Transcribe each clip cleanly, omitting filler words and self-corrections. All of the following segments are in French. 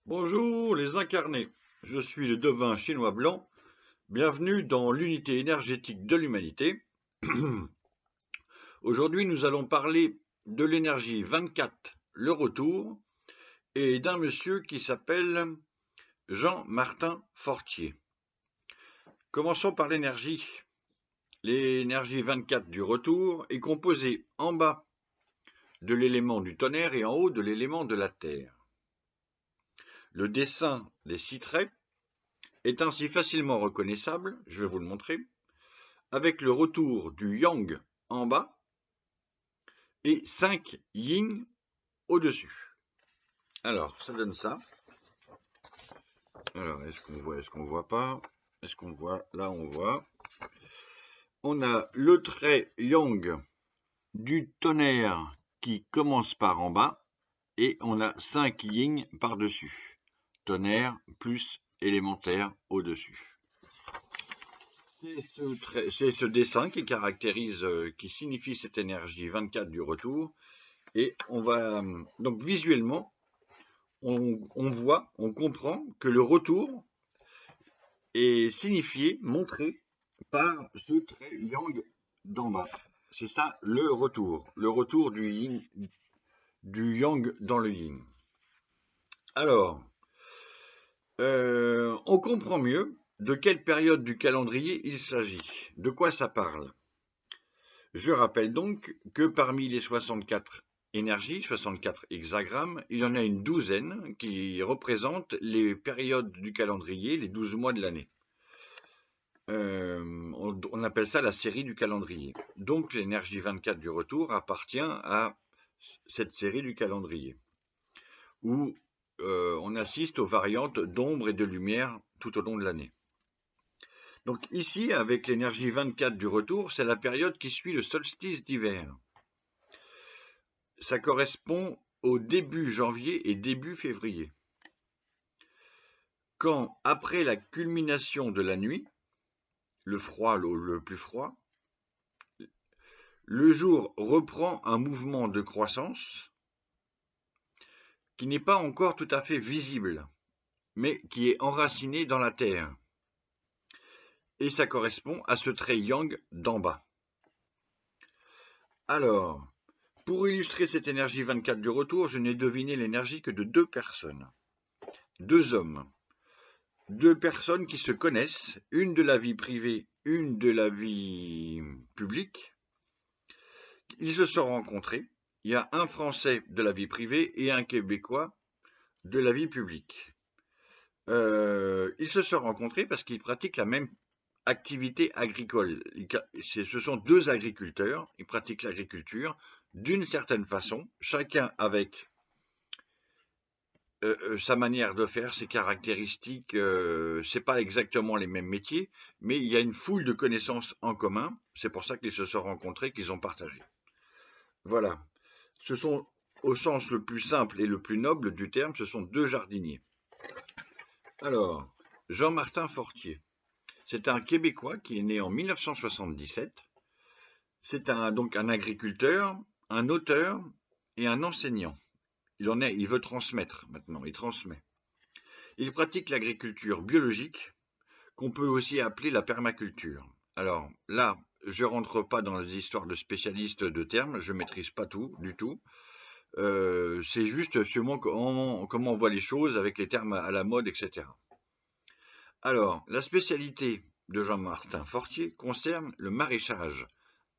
Bonjour les incarnés, je suis le devin chinois blanc, bienvenue dans l'unité énergétique de l'humanité. Aujourd'hui nous allons parler de l'énergie 24, le retour, et d'un monsieur qui s'appelle Jean-Martin Fortier. Commençons par l'énergie. L'énergie 24 du retour est composée en bas de l'élément du tonnerre et en haut de l'élément de la terre. Le dessin des 6 traits est ainsi facilement reconnaissable, je vais vous le montrer, avec le retour du yang en bas et 5 yin au-dessus. Alors, ça donne ça. Alors, est-ce qu'on voit pas? Est-ce qu'on voit? Là, on voit. On a le trait yang du tonnerre qui commence par en bas et on a 5 yin par-dessus. Tonnerre plus élémentaire au-dessus. C'est ce dessin qui caractérise, qui signifie cette énergie 24 du retour. Et on va donc visuellement, on voit, on comprend que le retour est signifié, montré par ce trait yang d'en bas. C'est ça le retour du yin, du yang dans le yin. Alors, on comprend mieux de quelle période du calendrier il s'agit, de quoi ça parle. Je rappelle donc que parmi les 64 énergies, 64 hexagrammes, il y en a une douzaine qui représentent les périodes du calendrier, les 12 mois de l'année. On appelle ça la série du calendrier. Donc l'énergie 24 du retour appartient à cette série du calendrier, où on assiste aux variantes d'ombre et de lumière tout au long de l'année. Donc ici, avec l'énergie 24 du retour, c'est la période qui suit le solstice d'hiver. Ça correspond au début janvier et début février. Quand, après la culmination de la nuit, le froid, le plus froid, le jour reprend un mouvement de croissance qui n'est pas encore tout à fait visible, mais qui est enraciné dans la terre. Et ça correspond à ce trait yang d'en bas. Alors, pour illustrer cette énergie 24 du retour, je n'ai deviné l'énergie que de 2 personnes. 2 hommes. 2 personnes qui se connaissent, une de la vie privée, une de la vie publique. Ils se sont rencontrés. Il y a un Français de la vie privée et un Québécois de la vie publique. Ils se sont rencontrés parce qu'ils pratiquent la même activité agricole. Ce sont 2 agriculteurs, ils pratiquent l'agriculture d'une certaine façon, chacun avec sa manière de faire, ses caractéristiques, c'est pas exactement les mêmes métiers, mais il y a une foule de connaissances en commun. C'est pour ça qu'ils se sont rencontrés, qu'ils ont partagé. Voilà. Ce sont, au sens le plus simple et le plus noble du terme, ce sont 2 jardiniers. Alors, Jean-Martin Fortier, c'est un Québécois qui est né en 1977. C'est donc un agriculteur, un auteur et un enseignant. Il veut transmettre maintenant, il transmet. Il pratique l'agriculture biologique, qu'on peut aussi appeler la permaculture. Alors là, je rentre pas dans les histoires de spécialistes de termes, je maîtrise pas tout, du tout. C'est juste sûrement comment on voit les choses avec les termes à la mode, etc. Alors, la spécialité de Jean-Martin Fortier concerne le maraîchage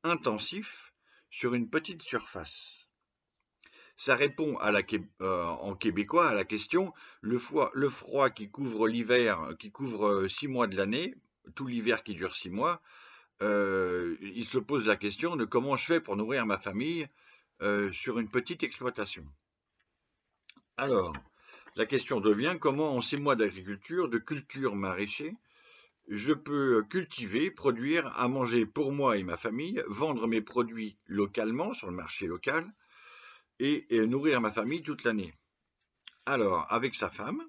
intensif sur une petite surface. Ça répond en québécois à la question le froid qui couvre l'hiver, qui couvre 6 mois de l'année, tout l'hiver qui dure 6 mois. Il se pose la question de comment je fais pour nourrir ma famille sur une petite exploitation. Alors, la question devient comment en 6 mois d'agriculture, de culture maraîcher, je peux cultiver, produire à manger pour moi et ma famille, vendre mes produits localement sur le marché local, et nourrir ma famille toute l'année. Alors, avec sa femme,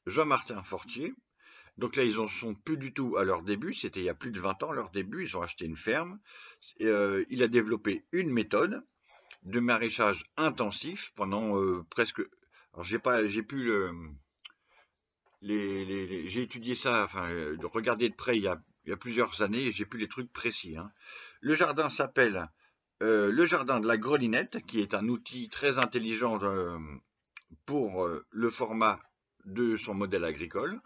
Jean-Martin Fortier, donc là, ils en sont plus du tout à leur début, c'était il y a plus de 20 ans, leur début, ils ont acheté une ferme. Il a développé une méthode de maraîchage intensif pendant presque... Alors, j'ai plus j'ai étudié ça, enfin, regardé de près il y a plusieurs années et j'ai plus les trucs précis, hein. Le jardin s'appelle le jardin de la grelinette, qui est un outil très intelligent pour le format de son modèle agricole.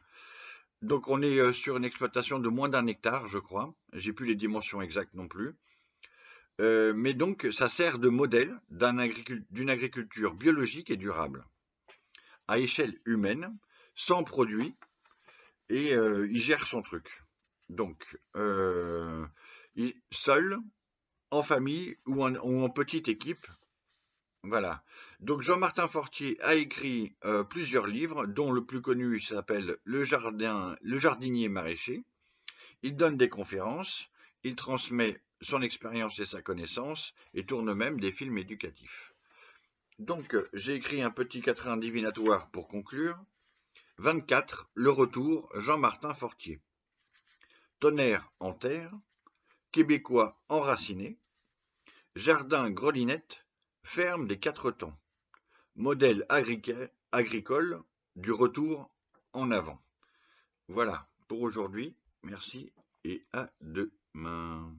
Donc on est sur une exploitation de moins d'1 hectare, je crois. J'ai plus les dimensions exactes non plus. Mais donc ça sert de modèle d'une agriculture biologique et durable, à échelle humaine, sans produits, et il gère son truc. Donc, seul, en famille ou en petite équipe. Voilà. Donc Jean-Martin Fortier a écrit plusieurs livres, dont le plus connu s'appelle Le jardinier maraîcher. Il donne des conférences, il transmet son expérience et sa connaissance, et tourne même des films éducatifs. Donc j'ai écrit un petit quatrain divinatoire pour conclure. 24. Le retour, Jean-Martin Fortier. Tonnerre en terre, Québécois enraciné, Jardin grelinette, ferme des 4 temps, modèle agricole du retour en avant. Voilà pour aujourd'hui. Merci et à demain.